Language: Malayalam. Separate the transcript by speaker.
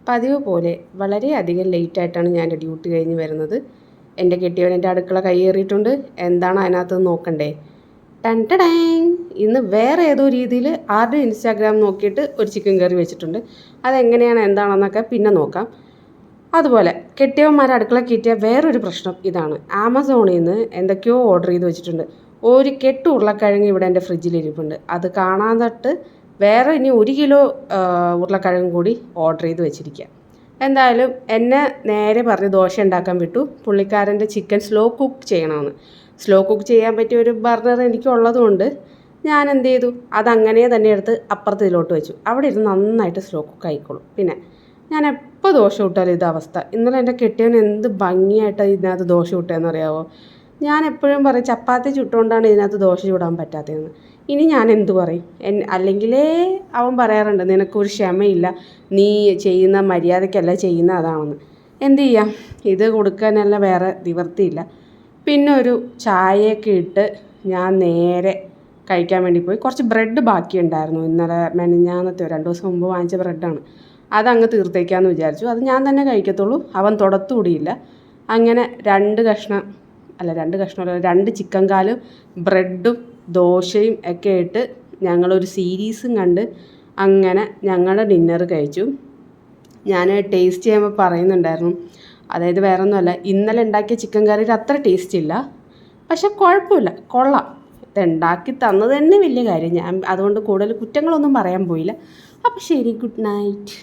Speaker 1: പതിവ് പോലെ വളരെയധികം ലേറ്റായിട്ടാണ് ഞാൻ എൻ്റെ ഡ്യൂട്ടി കഴിഞ്ഞ് വരുന്നത്. എൻ്റെ കെട്ടിയവൻ എൻ്റെ അടുക്കള കയ്യേറിയിട്ടുണ്ട്. എന്താണ് അതിനകത്ത് നോക്കണ്ടേ? ടൻ. ഇന്ന് വേറെ ഏതോ രീതിയിൽ ആരുടെ ഇൻസ്റ്റാഗ്രാം നോക്കിയിട്ട് ഒരു ചിക്കൻ കറി വെച്ചിട്ടുണ്ട്. അതെങ്ങനെയാണ് എന്താണെന്നൊക്കെ പിന്നെ നോക്കാം. അതുപോലെ കെട്ടിയവന്മാരെ അടുക്കള കയറ്റിയ വേറൊരു പ്രശ്നം ഇതാണ്. ആമസോണിൽ നിന്ന് എന്തൊക്കെയോ ഓർഡർ ചെയ്ത് വെച്ചിട്ടുണ്ട്. ഒരു കെട്ട് ഉരുളക്കിഴങ്ങ് ഇവിടെ എൻ്റെ ഫ്രിഡ്ജിലിരിപ്പുണ്ട്. അത് കാണാൻ തൊട്ട് വേറെ ഇനി 1 കിലോ ഉരുളക്കിഴങ്ങ് കൂടി ഓർഡർ ചെയ്ത് വെച്ചിരിക്കുക. എന്തായാലും എന്നെ നേരെ പറഞ്ഞ് ദോശ ഉണ്ടാക്കാൻ വിട്ടു. പുള്ളിക്കാരൻ്റെ ചിക്കൻ സ്ലോ കുക്ക് ചെയ്യണമെന്ന്. സ്ലോ കുക്ക് ചെയ്യാൻ പറ്റിയ ഒരു ബർണർ എനിക്കുള്ളതുകൊണ്ട് ഞാൻ എന്ത് ചെയ്തു, അതങ്ങനെ തന്നെ എടുത്ത് അപ്പുറത്തിലോട്ട് വെച്ചു. അവിടെ ഇരുന്ന് നന്നായിട്ട് സ്ലോ കുക്ക് ആയിക്കോളും. പിന്നെ ഞാൻ എപ്പോൾ ദോശ ചുട്ടാലും ഇത് അവസ്ഥ. ഇന്നലെ എൻ്റെ കെട്ടിയവൻ എന്ത് ഭംഗിയായിട്ടാണ് ഇതിനകത്ത് ദോശ ചുട്ടതെന്ന് അറിയാമോ? ഞാൻ എപ്പോഴും പറയും ചപ്പാത്തി ചുട്ടുകൊണ്ടാണ് ഇതിനകത്ത് ദോശ ചുടാൻ പറ്റാത്തതെന്ന്. ഇനി ഞാൻ എന്ത് പറയും? അല്ലെങ്കിലേ അവൻ പറയാറുണ്ട് നിനക്കൊരു ക്ഷമയില്ല, നീ ചെയ്യുന്ന മര്യാദയ്ക്കല്ല ചെയ്യുന്ന അതാണെന്ന്. എന്ത് ചെയ്യാം, ഇത് കൊടുക്കാനല്ല വേറെ നിവർത്തിയില്ല. പിന്നെ ഒരു ചായയൊക്കെ ഇട്ട് ഞാൻ നേരെ കഴിക്കാൻ വേണ്ടി പോയി. കുറച്ച് ബ്രെഡ് ബാക്കിയുണ്ടായിരുന്നു, ഇന്നലെ മെനഞ്ഞാന്നത്തെ 2 ദിവസം മുമ്പ് വാങ്ങിച്ച ബ്രെഡാണ്. അതങ്ങ് തീർത്തേക്കാമെന്ന് വിചാരിച്ചു. അത് ഞാൻ തന്നെ കഴിക്കത്തുള്ളൂ, അവൻ തൊടത്തുകൂടിയില്ല. അങ്ങനെ 2 കഷ്ണമല്ല 2 ചിക്കൻ കാലും ബ്രെഡും ദോശയും ഒക്കെ ഇട്ട് ഞങ്ങളൊരു സീരീസും കണ്ട് അങ്ങനെ ഞങ്ങളുടെ ഡിന്നർ കഴിച്ചു. ഞാൻ ടേസ്റ്റ് ചെയ്യുമ്പോൾ പറയുന്നുണ്ടായിരുന്നു, അതായത് വേറെ ഒന്നുമല്ല, ഇന്നലെ ഉണ്ടാക്കിയ ചിക്കൻ കറിയിൽ അത്ര ടേസ്റ്റ് ഇല്ല, പക്ഷെ കുഴപ്പമില്ല, കൊള്ളാം. ഇതുണ്ടാക്കി തന്നത് തന്നെ വലിയ കാര്യം. ഞാൻ അതുകൊണ്ട് കൂടുതൽ കുറ്റങ്ങളൊന്നും പറയാൻ പോയില്ല. അപ്പോൾ ശരി, ഗുഡ് നൈറ്റ്.